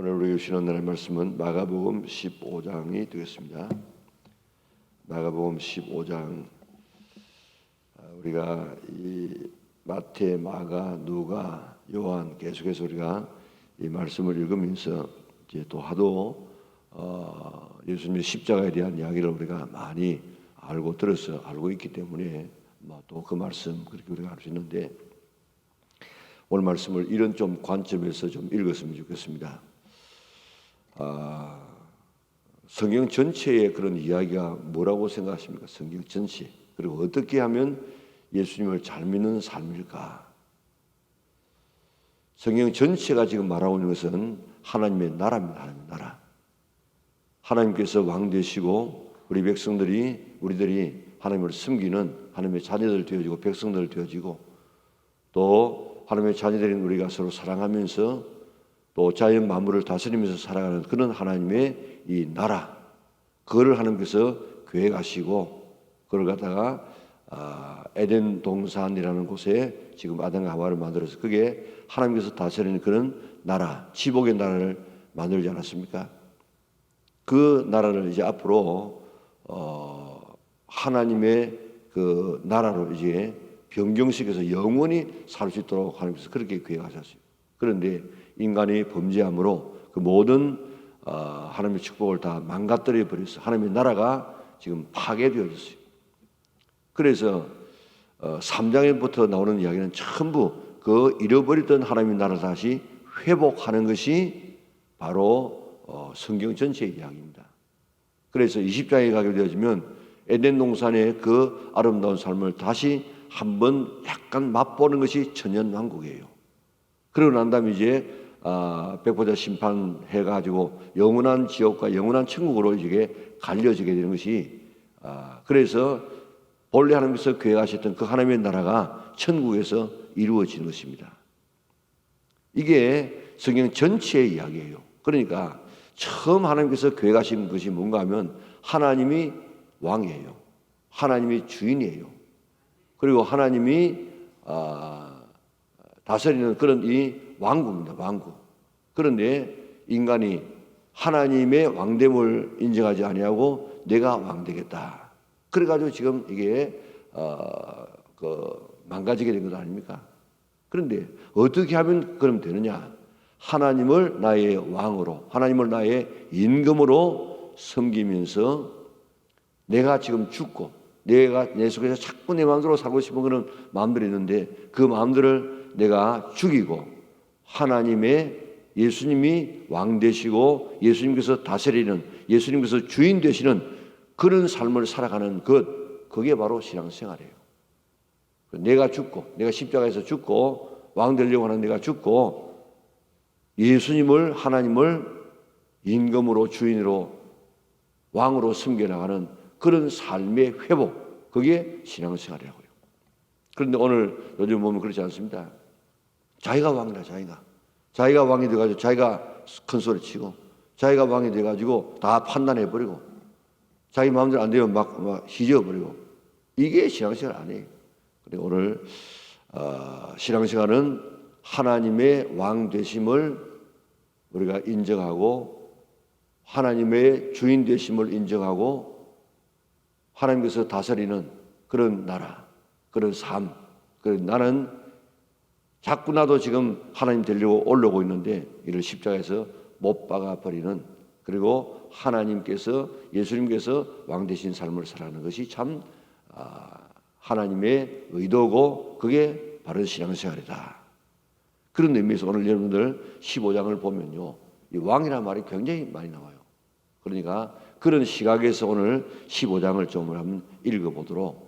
오늘 우리 주시는 하나님의 말씀은 마가복음 15장이 되겠습니다. 마가복음 15장, 우리가 이 마태, 마가, 누가, 요한 계속해서 우리가 이 말씀을 읽으면서 이제 또 하도 예수님의 십자가에 대한 이야기를 우리가 많이 알고 있기 때문에 또 그 말씀 그렇게 우리가 알 수 있는데, 오늘 말씀을 이런 좀 관점에서 좀 읽었으면 좋겠습니다. 성경 전체의 그런 이야기가 뭐라고 생각하십니까? 성경 전체. 그리고 어떻게 하면 예수님을 잘 믿는 삶일까? 성경 전체가 지금 말하고 있는 것은 하나님의 나라입니다. 하나님의 나라. 하나님께서 왕 되시고 우리들이 하나님을 섬기는 하나님의 자녀들 되어지고 백성들 되어지고, 또 하나님의 자녀들인 우리가 서로 사랑하면서 또 자연 만물을 다스리면서 살아가는 그런 하나님의 이 나라, 그거를 하나님께서 계획하시고 그걸 갖다가 에덴 동산이라는 곳에 지금 아담과 하와를 만들어서 그게 하나님께서 다스리는 그런 나라, 지복의 나라를 만들지 않았습니까? 그 나라를 이제 앞으로 하나님의 그 나라로 이제 변경시켜서 영원히 살 수 있도록 하나님께서 그렇게 계획하셨어요. 그런데 인간이 범죄함으로 그 모든 하나님의 축복을 다 망가뜨려 버렸어요. 하나님의 나라가 지금 파괴되어졌어요. 그래서 3장에부터 나오는 이야기는 전부 그 잃어버렸던 하나님의 나라를 다시 회복하는 것이 바로 성경 전체의 이야기입니다. 그래서 20장에 가게 되어지면 에덴 동산의 그 아름다운 삶을 다시 한번 약간 맛보는 것이 천년왕국이에요. 그러고 난 다음에 이제 백보자 심판해 가지고 영원한 지옥과 영원한 천국으로 이게 갈려지게 되는 것이, 그래서 본래 하나님께서 계획하셨던 그 하나님의 나라가 천국에서 이루어지는 것입니다. 이게 성경 전체의 이야기예요. 그러니까 처음 하나님께서 계획하신 것이 뭔가 하면 하나님이 왕이에요. 하나님이 주인이에요. 그리고 하나님이 다스리는 그런 이 왕국입니다. 왕국. 그런데 인간이 하나님의 왕됨을 인정하지 아니하고 내가 왕되겠다. 그래가지고 지금 이게 망가지게 된 것 아닙니까? 그런데 어떻게 하면 그럼 되느냐? 하나님을 나의 왕으로, 하나님을 나의 임금으로 섬기면서 내가 지금 죽고 내가 내 속에서 자꾸 내 마음대로 살고 싶은 그런 마음들이 있는데 그 마음들을 내가 죽이고 하나님의 예수님이 왕 되시고 예수님께서 다스리는, 예수님께서 주인 되시는 그런 삶을 살아가는 그게 바로 신앙생활이에요. 내가 죽고, 내가 십자가에서 죽고 왕 되려고 하는 내가 죽고 예수님을, 하나님을 임금으로, 주인으로, 왕으로 섬겨나가는 그런 삶의 회복, 그게 신앙생활이라고요. 그런데 오늘 요즘 보면 그렇지 않습니다. 자기가 왕이라, 자기가 왕이 돼가지고 자기가 큰 소리 치고 자기가 왕이 돼가지고 다 판단해버리고 자기 마음대로 안 되면 막 희져버리고, 이게 신앙생활 아니에요. 그리고 오늘 신앙생활은 하나님의 왕 되심을 우리가 인정하고 하나님의 주인 되심을 인정하고 하나님께서 다스리는 그런 나라, 그런 삶. 나는 자꾸 나도 지금 하나님 되려고 올라오고 있는데 이를 십자가에서 못 박아 버리는, 그리고 하나님께서, 예수님께서 왕 되신 삶을 살아가는 것이 참 하나님의 의도고 그게 바른 신앙생활이다. 그런 의미에서 오늘 여러분들 15장을 보면요, 이 왕이라는 말이 굉장히 많이 나와요. 그러니까 그런 시각에서 오늘 15장을 좀 한번 읽어보도록,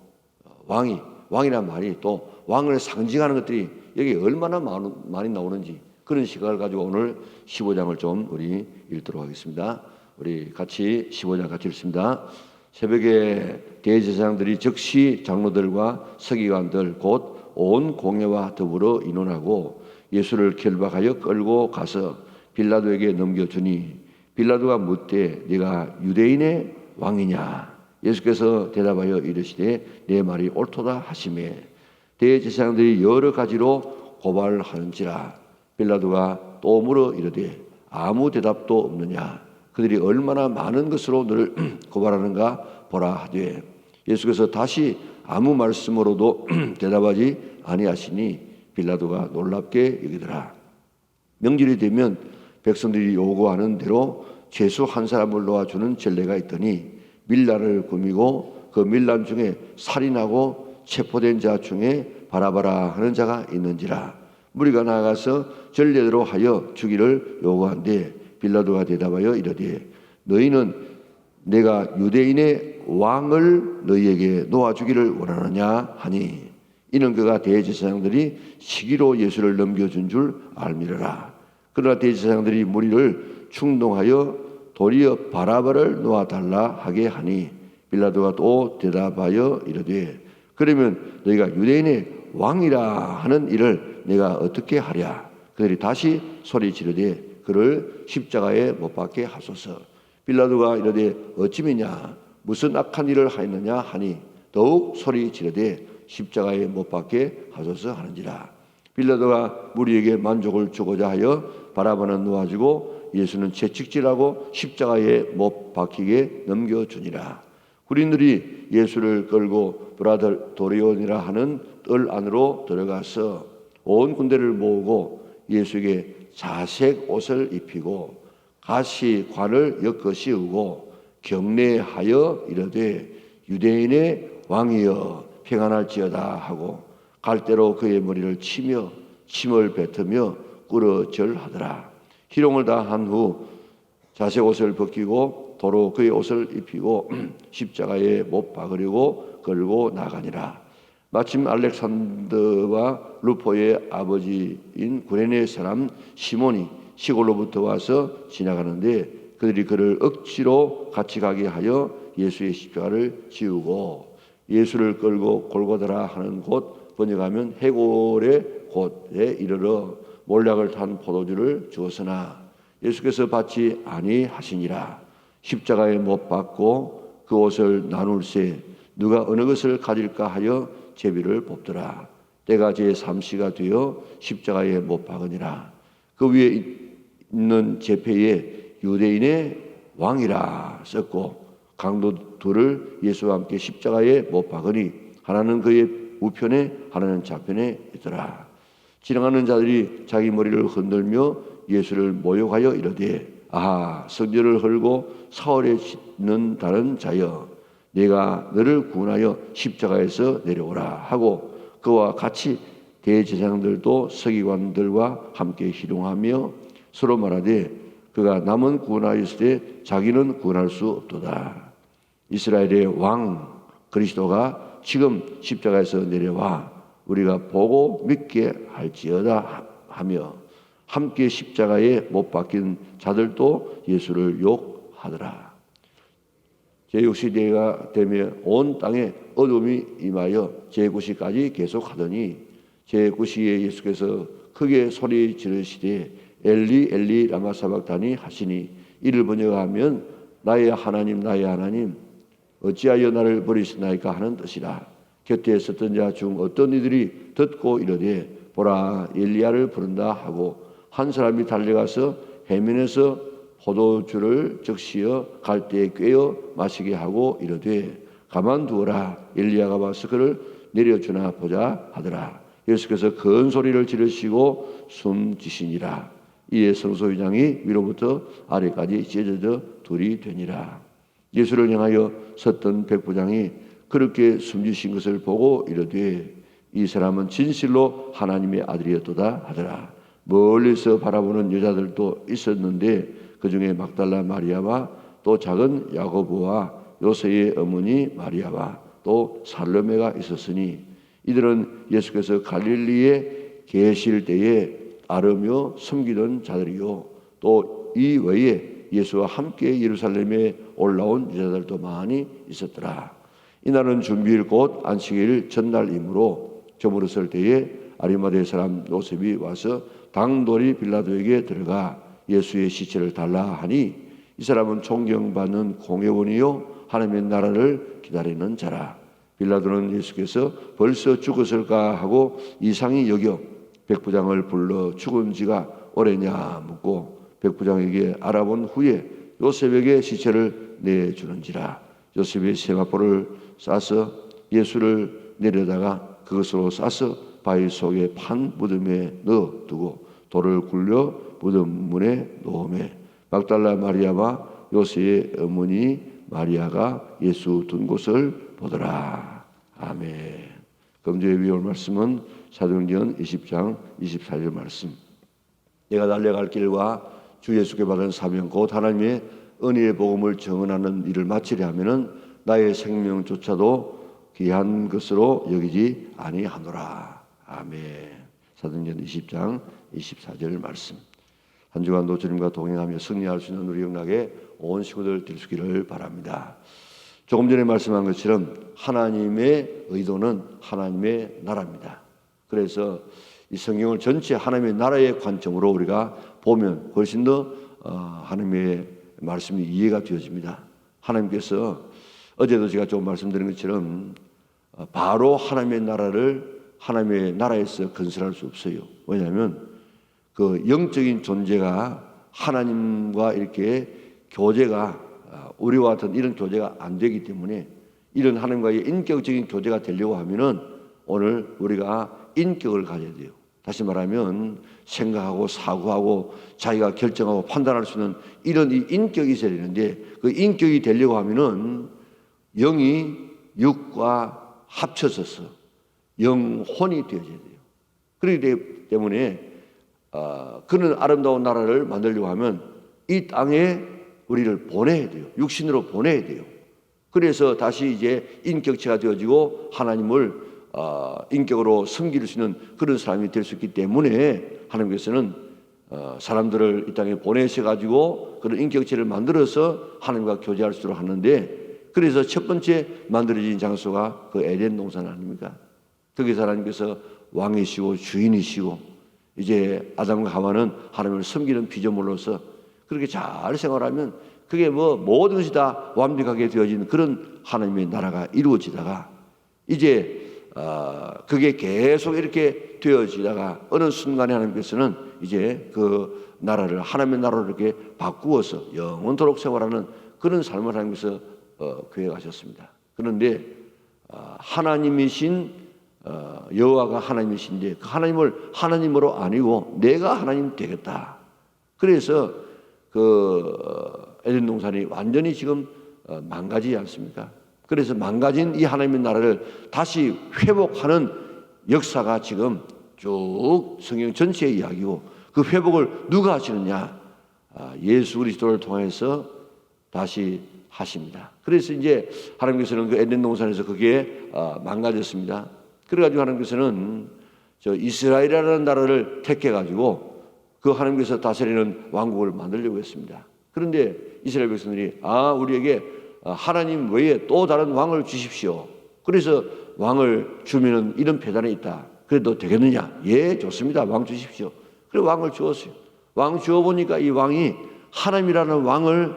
왕이라는 말이 또 왕을 상징하는 것들이 여기 얼마나 많이 나오는지 그런 시각을 가지고 오늘 15장을 좀 우리 읽도록 하겠습니다. 우리 같이 15장 같이 읽습니다. 새벽에 대제사장들이 즉시 장로들과 서기관들 곧 온 공회와 더불어 의논하고 예수를 결박하여 끌고 가서 빌라도에게 넘겨주니 빌라도가 묻되 네가 유대인의 왕이냐? 예수께서 대답하여 이르시되 내 말이 옳도다 하시매 대제사장들이 여러 가지로 고발하는지라 빌라도가 또 물어 이르되 아무 대답도 없느냐? 그들이 얼마나 많은 것으로 너를 고발하는가 보라 하되 예수께서 다시 아무 말씀으로도 대답하지 아니하시니 빌라도가 놀랍게 여기더라. 명절이 되면 백성들이 요구하는 대로 죄수 한 사람을 놓아주는 전례가 있더니 밀란을 꾸미고 그 밀란 중에 살인하고 체포된 자 중에 바라바라 하는 자가 있는지라. 무리가 나아가서 전례대로 하여 주기를 요구한데 빌라도가 대답하여 이르되 너희는 내가 유대인의 왕을 너희에게 놓아주기를 원하느냐 하니 이는 그가 대제사장들이 시기로 예수를 넘겨준 줄 알미르라. 그러나 대제사장들이 무리를 충동하여 도리어 바라바를 놓아달라 하게 하니 빌라도가 또 대답하여 이르되 그러면 너희가 유대인의 왕이라 하는 일을 내가 어떻게 하랴. 그들이 다시 소리 지르되 그를 십자가에 못 박게 하소서. 빌라도가 이르되 어찌미냐 무슨 악한 일을 하였느냐 하니 더욱 소리 지르되 십자가에 못 박게 하소서 하는지라. 빌라도가 무리에게 만족을 주고자 하여 바라바는 놓아주고 예수는 채찍질하고 십자가에 못 박히게 넘겨주니라. 군인들이 예수를 끌고 브라도리온이라 하는 뜰 안으로 들어가서 온 군대를 모으고 예수에게 자색 옷을 입히고 가시관을 엮어 씌우고 경례하여 이르되 유대인의 왕이여 평안할지어다 하고 갈대로 그의 머리를 치며 침을 뱉으며 꾸러절하더라. 희롱을 다 한 후 자색 옷을 벗기고 도로 그의 옷을 입히고 십자가에 못 박으려고 끌고 나가니라. 마침 알렉산더와 루포의 아버지인 구레네 사람 시몬이 시골로부터 와서 지나가는데 그들이 그를 억지로 같이 가게 하여 예수의 십자가를 지우고 예수를 끌고 골고다라 하는 곳 번역하면 해골의 곳에 이르러 몰약을 탄 포도주를 주었으나 예수께서 받지 아니하시니라. 십자가에 못 박고 그 옷을 나눌세 누가 어느 것을 가질까 하여 제비를 뽑더라. 때가 제3시가 되어 십자가에 못 박으니라. 그 위에 있는 제패에 유대인의 왕이라 썼고 강도 둘을 예수와 함께 십자가에 못 박으니 하나는 그의 우편에 하나는 좌편에 있더라. 지나가는 자들이 자기 머리를 흔들며 예수를 모욕하여 이르되 아하 성전을 헐고 사흘에 짓는 다른 자여 내가 너를 구원하여 십자가에서 내려오라 하고 그와 같이 대제사장들도 서기관들과 함께 희롱하며 서로 말하되 그가 남은 구원하였을 때 자기는 구원할 수 없도다. 이스라엘의 왕 그리스도가 지금 십자가에서 내려와 우리가 보고 믿게 할지어다 하며 함께 십자가에 못 박힌 자들도 예수를 욕하더라. 제6시대가 되며 온 땅에 어둠이 임하여 제9시까지 계속하더니 제9시에 예수께서 크게 소리 지르시되 엘리 엘리 라마 사박다니 하시니 이를 번역하면 나의 하나님 어찌하여 나를 버리시나이까 하는 뜻이라. 곁에 있었던 자 중 어떤 이들이 듣고 이르되 보라 엘리야를 부른다 하고 한 사람이 달려가서 해면에서 포도주를 적시어 갈대에 꿰어 마시게 하고 이르되 가만두어라 엘리야가 와서 그를 내려주나 보자 하더라. 예수께서 큰 소리를 지르시고 숨지시니라. 이에 성소유장이 위로부터 아래까지 찢어져 둘이 되니라. 예수를 향하여 섰던 백부장이 그렇게 숨지신 것을 보고 이르되 이 사람은 진실로 하나님의 아들이었도다 하더라. 멀리서 바라보는 여자들도 있었는데 그 중에 막달라 마리아와 또 작은 야고보와 요새의 어머니 마리아와 또 살로메가 있었으니 이들은 예수께서 갈릴리에 계실 때에 따르며 섬기던 자들이요 또 이 외에 예수와 함께 예루살렘에 올라온 여자들도 많이 있었더라. 이날은 준비일 곧 안식일 전날이므로 저물었을 때에 아리마대 사람 요셉이 와서 당돌이 빌라도에게 들어가 예수의 시체를 달라 하니 이 사람은 존경받는 공회원이요 하나님의 나라를 기다리는 자라. 빌라도는 예수께서 벌써 죽었을까 하고 이상히 여겨 백부장을 불러 죽은 지가 오래냐 묻고 백부장에게 알아본 후에 요셉에게 시체를 내주는지라. 요셉이 세마포를 싸서 예수를 내려다가 그것으로 싸서 바위 속에 판 무덤에 넣어두고 돌을 굴려 무덤 문에 놓으매 막달라 마리아와 요셉의 어머니 마리아가 예수 둔 곳을 보더라. 아멘. 금주에 배울 말씀은 사도행전 20장 24절 말씀. 내가 달려갈 길과 주 예수께 받은 사명 곧 하나님의 은혜의 복음을 증언하는 일을 마치려 하면은 나의 생명조차도 귀한 것으로 여기지 아니하노라. 아멘. 사도행전 20장 24절 말씀. 한 주간도 주님과 동행하며 승리할 수 있는 우리 영락에 온 식구들 될 수 있기를 바랍니다. 조금 전에 말씀한 것처럼 하나님의 의도는 하나님의 나라입니다. 그래서 이 성경을 전체 하나님의 나라의 관점으로 우리가 보면 훨씬 더 하나님의 말씀이 이해가 되어집니다. 하나님께서 어제도 제가 좀 말씀드린 것처럼 바로 하나님의 나라를 하나님의 나라에서 건설할 수 없어요. 왜냐하면 그 영적인 존재가 하나님과 이렇게 교제가 우리와 같은 이런 교제가 안 되기 때문에 이런 하나님과의 인격적인 교제가 되려고 하면은 오늘 우리가 인격을 가져야 돼요. 다시 말하면 생각하고 사고하고 자기가 결정하고 판단할 수 있는 이런 이 인격이 있어야 되는데 그 인격이 되려고 하면은 영이 육과 합쳐져서 영혼이 되어져야 돼요. 그렇기 때문에 그런 아름다운 나라를 만들려고 하면 이 땅에 우리를 보내야 돼요. 육신으로 보내야 돼요. 그래서 다시 이제 인격체가 되어지고 하나님을 인격으로 섬길 수 있는 그런 사람이 될 수 있기 때문에 하나님께서는 사람들을 이 땅에 보내셔가지고 그런 인격체를 만들어서 하나님과 교제할 수 있도록 하는데 그래서 첫 번째 만들어진 장소가 그 에덴 동산 아닙니까? 거기서 하나님께서 왕이시고 주인이시고 이제 아담과 하와는 하나님을 섬기는 피조물로서 그렇게 잘 생활하면 그게 뭐 모든 것이 다 완벽하게 되어진 그런 하나님의 나라가 이루어지다가 이제 그게 계속 이렇게 되어지다가 어느 순간에 하나님께서는 이제 그 나라를 하나님의 나라로 이렇게 바꾸어서 영원토록 생활하는 그런 삶을 하나님께서 계획하셨습니다. 그런데 하나님이신 여호와가 하나님이신데 그 하나님을 하나님으로 아니고 내가 하나님 되겠다. 그래서 그 에덴 동산이 완전히 지금 망가지지 않습니까? 그래서 망가진 이 하나님의 나라를 다시 회복하는 역사가 지금 쭉 성경 전체의 이야기고 그 회복을 누가 하시느냐? 예수 그리스도를 통해서 다시 하십니다. 그래서 이제 하나님께서는 그 에덴 동산에서 그게 망가졌습니다. 그래가지고 하나님께서는 저 이스라엘이라는 나라를 택해가지고 그 하나님께서 다스리는 왕국을 만들려고 했습니다. 그런데 이스라엘 백성들이 우리에게 하나님 외에 또 다른 왕을 주십시오. 그래서 왕을 주면은 이런 배단이 있다. 그래도 되겠느냐? 예, 좋습니다. 왕 주십시오. 그래 왕을 주었어요. 왕 주어보니까 이 왕이 하나님이라는 왕을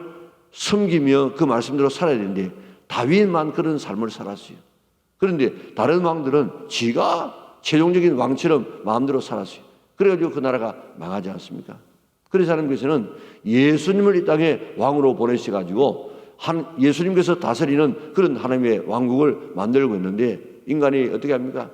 섬기며 그 말씀대로 살아야 되는데 다윗만 그런 삶을 살았어요. 그런데 다른 왕들은 지가 최종적인 왕처럼 마음대로 살았어요. 그래가지고 그 나라가 망하지 않습니까? 그래서 하나님께서는 예수님을 이 땅에 왕으로 보내셔가지고 예수님께서 다스리는 그런 하나님의 왕국을 만들고 있는데 인간이 어떻게 합니까?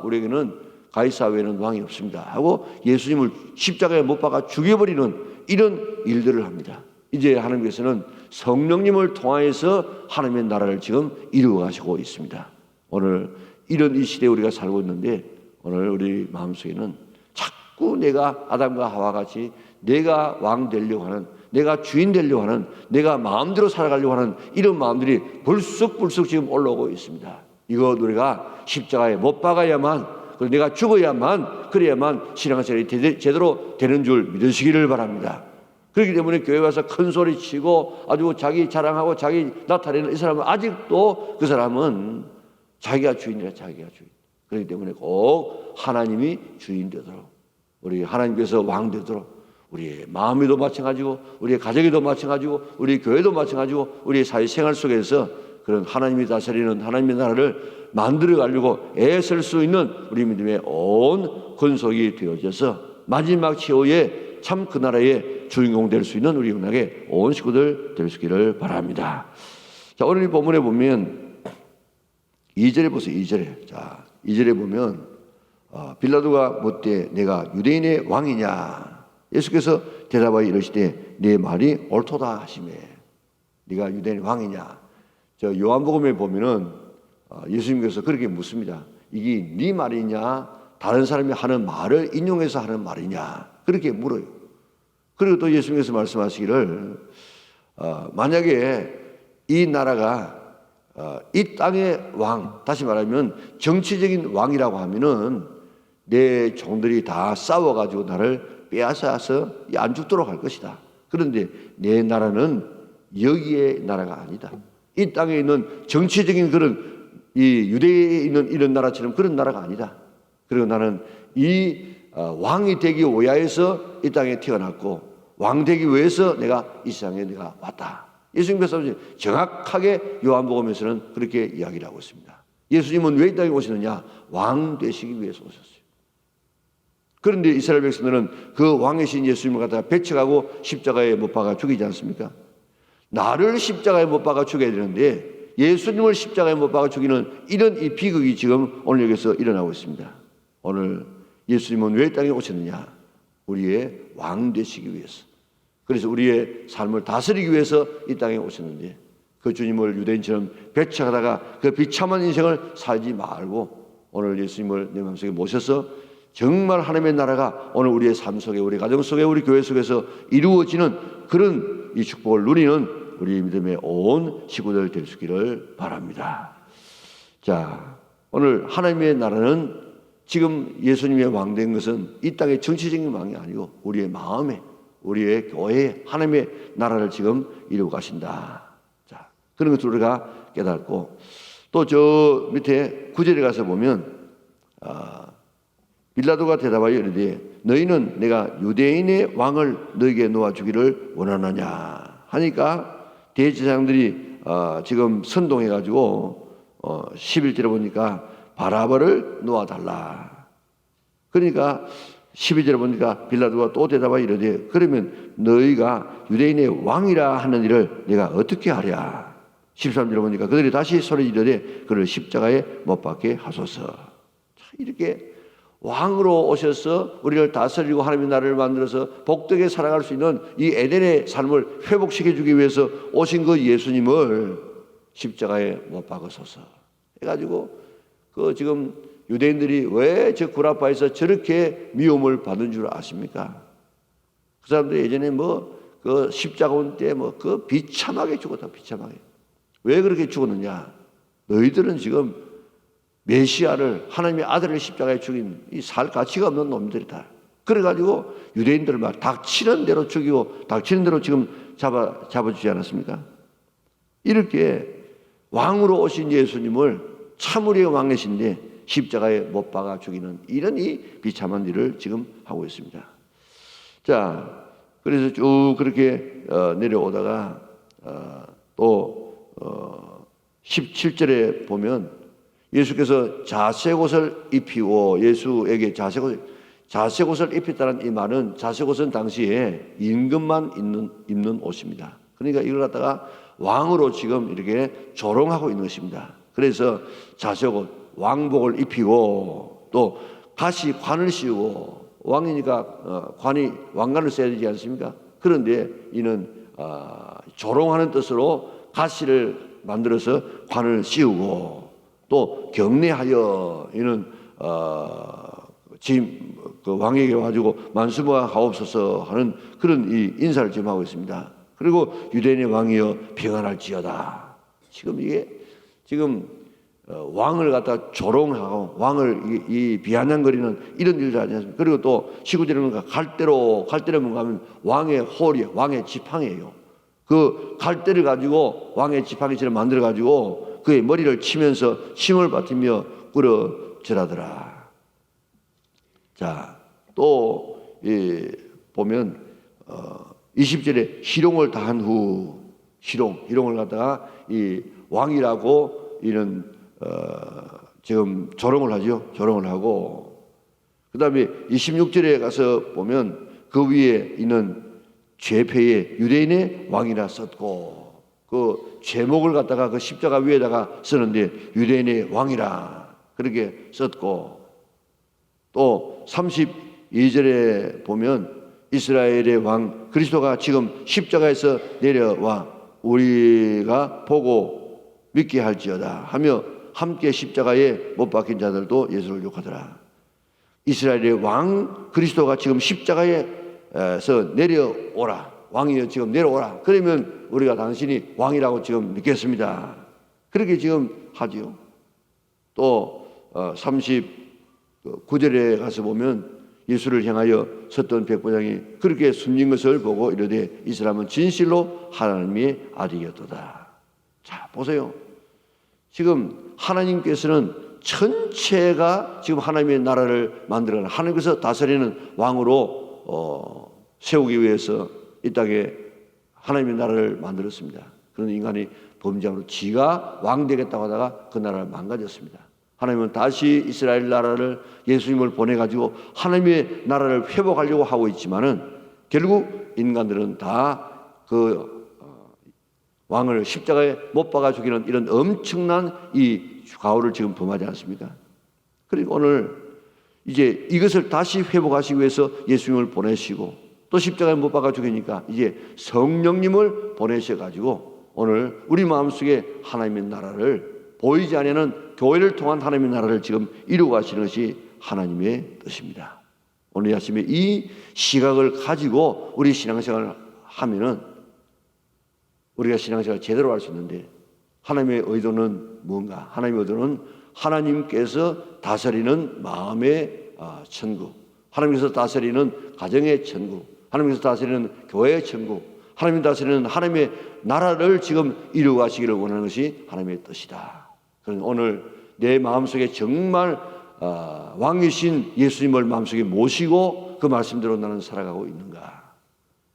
우리에게는 가이사 외에는 왕이 없습니다 하고 예수님을 십자가에 못 박아 죽여버리는 이런 일들을 합니다. 이제 하나님께서는 성령님을 통하여서 하나님의 나라를 지금 이루어 가시고 있습니다. 오늘 이런 이 시대에 우리가 살고 있는데 오늘 우리 마음속에는 자꾸 내가 아담과 하와 같이 내가 왕 되려고 하는 내가 주인 되려고 하는 내가 마음대로 살아가려고 하는 이런 마음들이 불쑥불쑥 지금 올라오고 있습니다. 이거 우리가 십자가에 못 박아야만 그리고 내가 죽어야만 그래야만 신앙생활이 제대로 되는 줄 믿으시기를 바랍니다. 그렇기 때문에 교회 와서 큰 소리 치고 아주 자기 자랑하고 자기 나타내는 이 사람은 아직도 그 사람은 자기가 주인이라 자기가 주인. 그렇기 때문에 꼭 하나님이 주인 되도록 우리 하나님께서 왕 되도록 우리의 마음에도 마찬가지고 우리의 가정에도 마찬가지고 우리 교회도 마찬가지고 우리의 사회생활 속에서 그런 하나님이 다스리는 하나님의 나라를 만들어 가려고 애쓸 수 있는 우리 믿음의 온 권속이 되어져서 마지막 최후의 참 그 나라의 주인공 될 수 있는 우리 영락의 온 식구들 될 수 있기를 바랍니다. 자, 오늘 이 본문에 보면 2절에 보세요. 2절에. 자, 2절에 보면 빌라도가 묻되 내가 유대인의 왕이냐? 예수께서 대답하여 이르시되 네 말이 옳도다 하시매. 네가 유대인의 왕이냐? 저 요한복음에 보면은 예수님께서 그렇게 묻습니다. 이게 네 말이냐? 다른 사람이 하는 말을 인용해서 하는 말이냐? 그렇게 물어요. 그리고 또 예수님께서 말씀하시기를 만약에 이 나라가 이 땅의 왕, 다시 말하면 정치적인 왕이라고 하면은 내 종들이 다 싸워가지고 나를 빼앗아서 안 죽도록 할 것이다. 그런데 내 나라는 여기의 나라가 아니다. 이 땅에 있는 정치적인 그런 이 유대에 있는 이런 나라처럼 그런 나라가 아니다. 그리고 나는 이 왕이 되기 위하여서 이 땅에 태어났고 왕 되기 위해서 내가 이 세상에 내가 왔다. 예수님께서 정확하게 요한복음에서는 그렇게 이야기를 하고 있습니다. 예수님은 왜 이 땅에 오시느냐? 왕 되시기 위해서 오셨어요. 그런데 이스라엘 백성들은 그 왕이신 예수님을 갖다가 배척하고 십자가에 못 박아 죽이지 않습니까? 나를 십자가에 못 박아 죽여야 되는데 예수님을 십자가에 못 박아 죽이는 이런 이 비극이 지금 오늘 여기서 일어나고 있습니다. 오늘 예수님은 왜 이 땅에 오셨느냐? 우리의 왕 되시기 위해서. 그래서 우리의 삶을 다스리기 위해서 이 땅에 오셨는데 그 주님을 유대인처럼 배척하다가 그 비참한 인생을 살지 말고 오늘 예수님을 내 마음속에 모셔서 정말 하나님의 나라가 오늘 우리의 삶 속에 우리 가정 속에 우리 교회 속에서 이루어지는 그런 이 축복을 누리는 우리 믿음의 온 식구들 될 수 있기를 바랍니다. 자, 오늘 하나님의 나라는 지금 예수님의 왕 된 것은 이 땅의 정치적인 왕이 아니고 우리의 마음에 우리의 교회에 하나님의 나라를 지금 이루고 가신다. 자, 그런 것을 우리가 깨닫고 또 저 밑에 9절에 가서 보면 빌라도가 대답하여 이르되 너희는 내가 유대인의 왕을 너희에게 놓아주기를 원하느냐 하니까 대제사장들이 지금 선동해 가지고 11절에 보니까 바라바를 놓아달라. 그러니까 12절에 보니까 빌라도가 또 대답하여 이르되 그러면 너희가 유대인의 왕이라 하는 일을 내가 어떻게 하랴. 13절에 보니까 그들이 다시 소리 지르되 그를 십자가에 못 박게 하소서. 이렇게 왕으로 오셔서 우리를 다스리고 하나님의 나라를 만들어서 복되게 살아갈 수 있는 이 에덴의 삶을 회복시켜주기 위해서 오신 그 예수님을 십자가에 못 박으소서 해가지고 그 지금 유대인들이 왜 저 구라파에서 저렇게 미움을 받은 줄 아십니까? 그 사람들이 예전에 그 십자가원 때 그 비참하게 죽었다. 비참하게. 왜 그렇게 죽었느냐? 너희들은 지금 메시아를 하나님의 아들을 십자가에 죽인 이 살 가치가 없는 놈들이다. 그래가지고 유대인들을 막 닥치는 대로 죽이고 닥치는 대로 지금 잡아주지 않았습니까? 이렇게 왕으로 오신 예수님을 참 우리의 왕이신데 십자가에 못 박아 죽이는 이런 이 비참한 일을 지금 하고 있습니다. 자, 그래서 쭉 그렇게 내려오다가 또 17절에 보면 예수께서 자색옷을 입히고 예수에게 자색옷을 입혔다는 이 말은 자색옷은 당시에 임금만 입는 옷입니다. 그러니까 이걸 갖다가 왕으로 지금 이렇게 조롱하고 있는 것입니다. 그래서 자색옷, 왕복을 입히고 또 가시 관을 씌우고 왕이니까 왕관을 써야 되지 않습니까? 그런데 이는 조롱하는 뜻으로 가시를 만들어서 관을 씌우고 또 경례하여 이는 그 왕에게 와가지고 만수무강하옵소서 하는 그런 이 인사를 지금 하고 있습니다. 그리고 유대인의 왕이여 평안할지어다. 지금 이게 지금 왕을 갖다 조롱하고 왕을 이 비아냥거리는 이런 일들 하지 않습니까? 그리고 또 19절에는 갈대로 가면 왕의 홀이에요. 왕의 지팡이에요. 그 갈대를 가지고 왕의 지팡이처럼 만들어 가지고 그의 머리를 치면서 침을 뱉으며 끌어절하더라. 자, 또 보면 20절에 희롱을 다한 후 희롱을 갖다가 이 왕이라고 이런 지금 조롱을 하죠. 조롱을 하고 그다음에 26절에 가서 보면 그 위에 있는 죄패의 유대인의 왕이라 썼고, 그 제목을 갖다가 그 십자가 위에다가 쓰는데 유대인의 왕이라 그렇게 썼고, 또 32절에 보면 이스라엘의 왕 그리스도가 지금 십자가에서 내려와 우리가 보고 믿게 할지어다 하며 함께 십자가에 못 박힌 자들도 예수를 욕하더라. 이스라엘의 왕 그리스도가 지금 십자가에서 내려오라, 왕이여 지금 내려오라, 그러면 우리가 당신이 왕이라고 지금 믿겠습니다. 그렇게 지금 하지요. 또 39절에 가서 보면 예수를 향하여 섰던 백부장이 그렇게 숨진 것을 보고 이르되 이 사람은 진실로 하나님의 아들이었도다. 자, 보세요. 지금 하나님께서는 전체가 지금 하나님의 나라를 만들어가는, 하나님께서 다스리는 왕으로 세우기 위해서 이 땅에 하나님의 나라를 만들었습니다. 그런 인간이 범죄함으로 지가 왕 되겠다고 하다가 그 나라를 망가졌습니다. 하나님은 다시 이스라엘 나라를, 예수님을 보내가지고 하나님의 나라를 회복하려고 하고 있지만은 결국 인간들은 다 그 왕을 십자가에 못 박아 죽이는 이런 엄청난 이 가오를 지금 범하지 않습니까? 그리고 오늘 이제 이것을 다시 회복하시기 위해서 예수님을 보내시고 또 십자가에 못 박아 죽이니까 이제 성령님을 보내셔가지고 오늘 우리 마음속에 하나님의 나라를, 보이지 않는 교회를 통한 하나님의 나라를 지금 이루어 가시는 것이 하나님의 뜻입니다. 오늘 아침에 이 시각을 가지고 우리 신앙생활을 하면은 우리가 신앙생활을 제대로 할 수 있는데, 하나님의 의도는 뭔가? 하나님의 의도는 하나님께서 다스리는 마음의 천국, 하나님께서 다스리는 가정의 천국, 하나님께서 다스리는 교회의 천국, 하나님 다스리는 하나님의 나라를 지금 이루어 가시기를 원하는 것이 하나님의 뜻이다. 그럼 오늘 내 마음속에 정말 왕이신 예수님을 마음속에 모시고 그 말씀대로 나는 살아가고 있는가?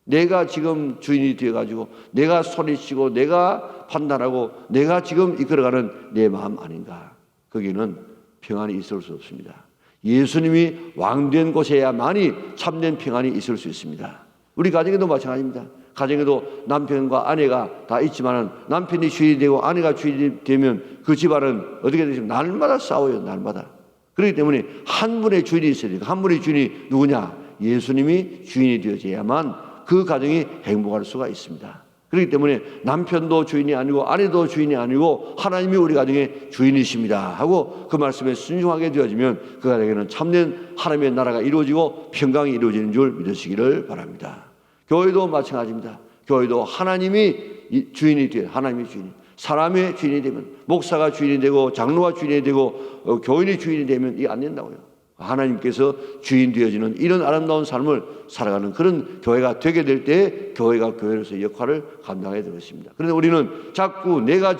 내가 지금 주인이 되어가지고 내가 소리치고 내가 판단하고 내가 지금 이끌어가는 내 마음 아닌가? 거기는 평안이 있을 수 없습니다. 예수님이 왕된 곳에야만이 참된 평안이 있을 수 있습니다. 우리 가정에도 마찬가지입니다. 가정에도 남편과 아내가 다 있지만은 남편이 주인이 되고 아내가 주인이 되면 그 집안은 어떻게 되죠? 날마다 싸워요, 날마다. 그렇기 때문에 한 분의 주인이 있어야 돼요. 한 분의 주인이 누구냐? 예수님이 주인이 되어져야만 그 가정이 행복할 수가 있습니다. 그렇기 때문에 남편도 주인이 아니고 아내도 주인이 아니고 하나님이 우리 가정의 주인이십니다 하고 그 말씀에 순종하게 되어지면 그 가정에는 참된 하나님의 나라가 이루어지고 평강이 이루어지는 줄 믿으시기를 바랍니다. 교회도 마찬가지입니다. 교회도 하나님이 주인이 되어, 하나님이 주인이, 사람의 주인이 되면, 목사가 주인이 되고 장로가 주인이 되고 교인이 주인이 되면 이게 안 된다고요. 하나님께서 주인 되어지는 이런 아름다운 삶을 살아가는 그런 교회가 되게 될 때 교회가 교회로서의 역할을 감당해야 될 것입니다. 그런데 우리는 자꾸 내가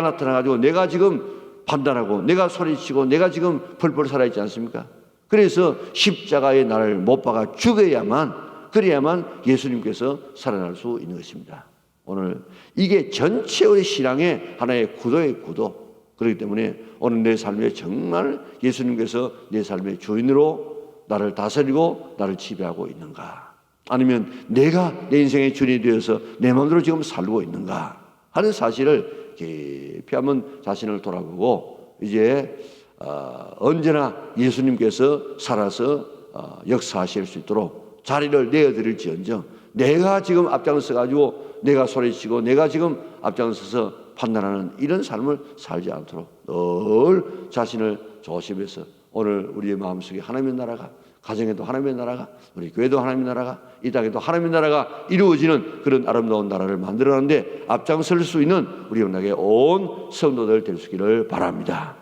나타나가지고 내가 지금 판단하고 내가 소리치고 내가 지금 펄펄 살아있지 않습니까? 그래서 십자가의 나를 못 박아 죽여야만, 그래야만 예수님께서 살아날 수 있는 것입니다. 오늘 이게 전체 우리 신앙의 하나의 구도의 구도. 그렇기 때문에 오늘 내 삶에 정말 예수님께서 내 삶의 주인으로 나를 다스리고 나를 지배하고 있는가? 아니면 내가 내 인생의 주인이 되어서 내 마음대로 지금 살고 있는가? 하는 사실을 깊이 한번 자신을 돌아보고 이제 언제나 예수님께서 살아서 역사하실 수 있도록 자리를 내어드릴지언정 내가 지금 앞장서 가지고 내가 소리치고 내가 지금 앞장서서 판단하는 이런 삶을 살지 않도록 늘 자신을 조심해서 오늘 우리의 마음속에 하나님의 나라가, 가정에도 하나님의 나라가, 우리 교회도 하나님의 나라가, 이 땅에도 하나님의 나라가 이루어지는 그런 아름다운 나라를 만들어가는데 앞장설 수 있는 우리 영락의 온 성도들 될 수 있기를 바랍니다.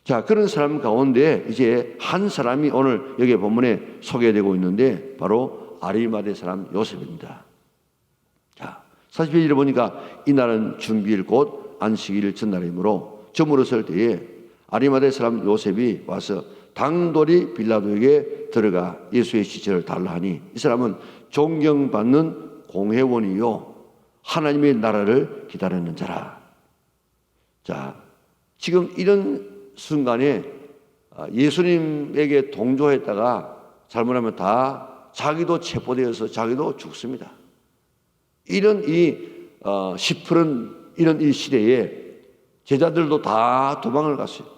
자, 그런 사람 가운데 이제 한 사람이 오늘 여기 본문에 소개되고 있는데 바로 아리마대 사람 요셉입니다. 자, 40페이지를 보니까 이날은 중비일 곧 안식일 전날이므로 저물었을 때에 아리마대 사람 요셉이 와서 당돌이 빌라도에게 들어가 예수의 시체를 달라 하니 이 사람은 존경받는 공회원이요 하나님의 나라를 기다리는 자라. 자, 지금 이런 순간에 예수님에게 동조했다가 잘못하면 다 자기도 체포되어서 자기도 죽습니다. 이런 시푸른 이런 이 시대에 제자들도 다 도망을 갔어요.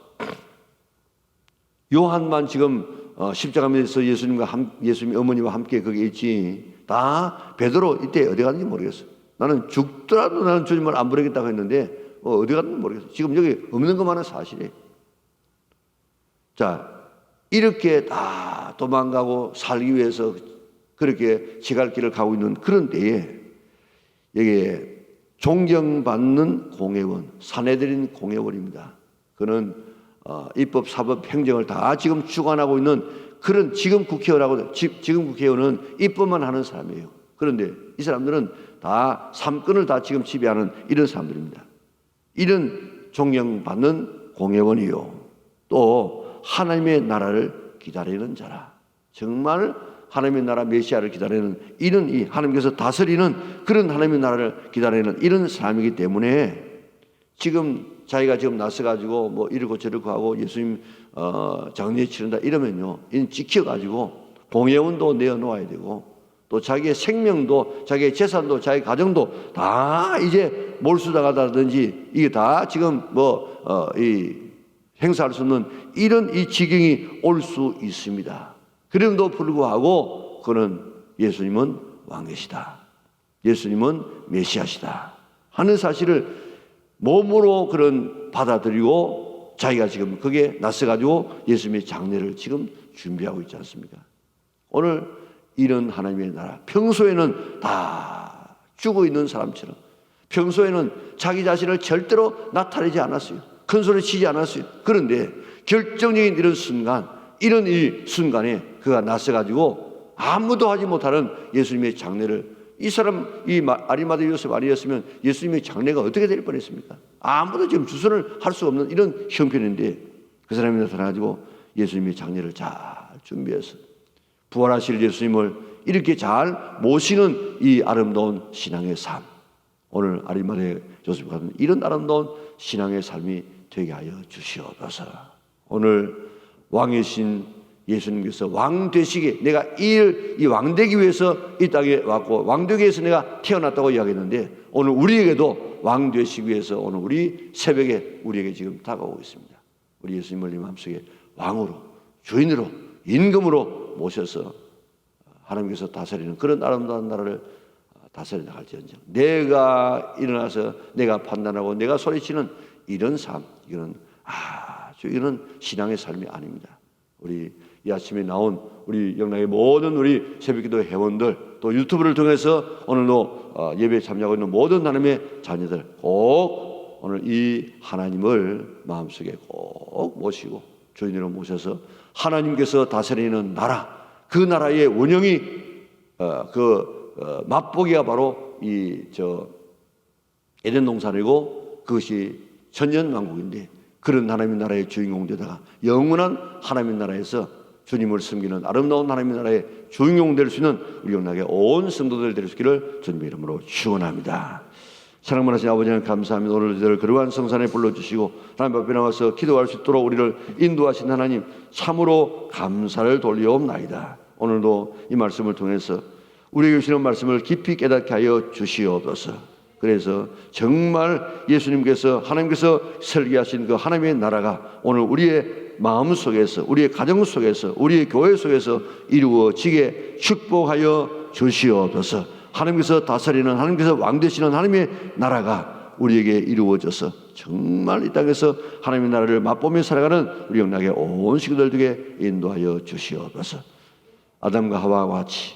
요한만 지금 십자가 밑에서 예수님 어머니와 함께 거기 있지. 다 베드로 이때 어디 갔는지 모르겠어요. 나는 죽더라도 나는 주님을 안 부르겠다고 했는데 어디 갔는지 모르겠어요. 지금 여기 없는 것만은 사실이에요. 자, 이렇게 다 도망가고 살기 위해서 그렇게 지갈길을 가고 있는 그런 때에 여기에 존경받는 공회원, 사내들인 공회원입니다. 그는 입법, 사법, 행정을 다 지금 주관하고 있는 그런 지금 국회의원은 입법만 하는 사람이에요. 그런데 이 사람들은 다 삼권을 다 지금 지배하는 이런 사람들입니다. 이런 존경받는 공회원이요. 또 하나님의 나라를 기다리는 자라. 정말 하나님의 나라 메시아를 기다리는 이런 이 하나님께서 다스리는 그런 하나님의 나라를 기다리는 이런 사람이기 때문에 지금 자기가 지금 나서가지고 뭐 이러고 저러고 하고 예수님 장례 치른다 이러면요, 이는 지켜가지고 공회원도 내어놓아야 되고 또 자기의 생명도 자기의 재산도 자기 가정도 다 이제 몰수당하다든지 이게 다 지금 행사할 수 없는 이런 이 지경이 올 수 있습니다. 그럼에도 불구하고 그는 예수님은 왕이시다, 예수님은 메시아시다 하는 사실을 몸으로 그런 받아들이고 자기가 지금 거기에 나서가지고 예수님의 장례를 지금 준비하고 있지 않습니까? 오늘 이런 하나님의 나라, 평소에는 다 죽어 있는 사람처럼, 평소에는 자기 자신을 절대로 나타내지 않았어요. 큰 소리 치지 않았어요. 그런데 결정적인 이런 순간, 이런 이 순간에 그가 나서가지고 아무도 하지 못하는 예수님의 장례를, 이 사람 이 아리마다 요셉 아니었으면 예수님의 장례가 어떻게 될 뻔했습니까? 아무도 지금 주선을 할 수 없는 이런 형편인데 그 사람이 나타나가지고 예수님의 장례를 잘 준비해서 부활하실 예수님을 이렇게 잘 모시는 이 아름다운 신앙의 삶, 오늘 아리마다 요셉 같은 이런 아름다운 신앙의 삶이 되게 하여 주시옵소서. 오늘 왕이신 예수님께서 왕 되시게, 내가 이 왕 되기 위해서 이 땅에 왔고 왕 되기 위해서 내가 태어났다고 이야기했는데 오늘 우리에게도 왕 되시기 위해서 오늘 우리 새벽에 우리에게 지금 다가오고 있습니다. 우리 예수님을 이 마음속에 왕으로, 주인으로, 임금으로 모셔서 하나님께서 다스리는 그런 아름다운 나라를 다스려 나갈지언정, 내가 일어나서 내가 판단하고 내가 소리치는 이런 삶, 이거는 신앙의 삶이 아닙니다. 우리 이 아침에 나온 우리 영락의 모든 우리 새벽기도 회원들, 또 유튜브를 통해서 오늘도 예배에 참여하고 있는 모든 하나님의 자녀들 꼭 오늘 이 하나님을 마음속에 꼭 모시고 주인으로 모셔서 하나님께서 다스리는 나라, 그 나라의 운영이 맛보기가 바로 에덴 동산이고 그것이 천년왕국인데 그런 하나님의 나라의 주인공 되다가 영원한 하나님의 나라에서 주님을 섬기는 아름다운 하나님의 나라의 주인공 될 수 있는 우리 영락의 온 성도들 될 수 있기를 주님의 이름으로 축원합니다. 사랑만 하신 아버지 하나님 감사합니다. 오늘 저희를 거룩한 성산에 불러주시고 하나님 앞에 나와서 기도할 수 있도록 우리를 인도하신 하나님 참으로 감사를 돌리옵나이다. 오늘도 이 말씀을 통해서 우리에게 주시는 말씀을 깊이 깨닫게 하여 주시옵소서. 그래서 정말 예수님께서 하나님께서 설계하신 그 하나님의 나라가 오늘 우리의 마음 속에서, 우리의 가정 속에서, 우리의 교회 속에서 이루어지게 축복하여 주시옵소서. 하나님께서 다스리는, 하나님께서 왕 되시는 하나님의 나라가 우리에게 이루어져서 정말 이 땅에서 하나님의 나라를 맛보며 살아가는 우리 영락의 온 식구들 되게 인도하여 주시옵소서. 아담과 하와와 같이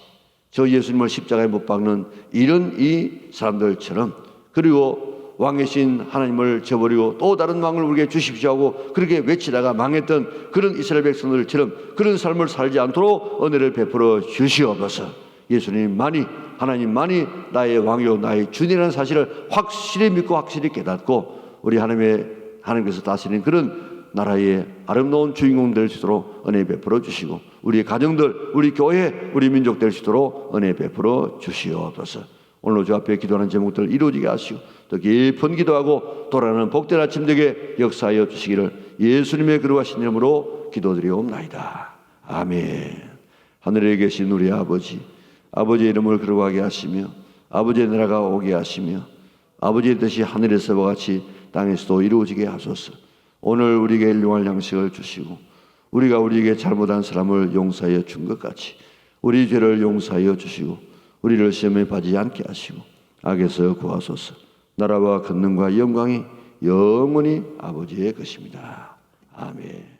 저 예수님을 십자가에 못 박는 이런 이 사람들처럼, 그리고 왕이신 하나님을 저버리고 또 다른 왕을 우리에게 주십시오 하고 그렇게 외치다가 망했던 그런 이스라엘 백성들처럼 그런 삶을 살지 않도록 은혜를 베풀어 주시옵소서. 예수님만이, 하나님만이 나의 왕이요 나의 주님이라는 사실을 확실히 믿고 확실히 깨닫고 우리 하나님께서 다스리는 그런 나라의 아름다운 주인공 될 수 있도록 은혜 베풀어 주시고 우리의 가정들, 우리 교회, 우리 민족 될 수 있도록 은혜 베풀어 주시옵소서. 오늘 주 앞에 기도하는 제목들 이루어지게 하시고 더 깊은 기도하고 돌아가는 복된 아침 되게 역사하여 주시기를 예수님의 거룩하신 이름으로 기도드리옵나이다. 아멘. 하늘에 계신 우리 아버지, 아버지의 이름을 거룩하게 하시며 아버지의 나라가 오게 하시며 아버지의 뜻이 하늘에서와 같이 땅에서도 이루어지게 하소서. 오늘 우리에게 일용할 양식을 주시고 우리가 우리에게 잘못한 사람을 용서하여 준 것 같이 우리 죄를 용서하여 주시고 우리를 시험에 빠지지 않게 하시고 악에서 구하소서. 나라와 권능과 영광이 영원히 아버지의 것입니다. 아멘.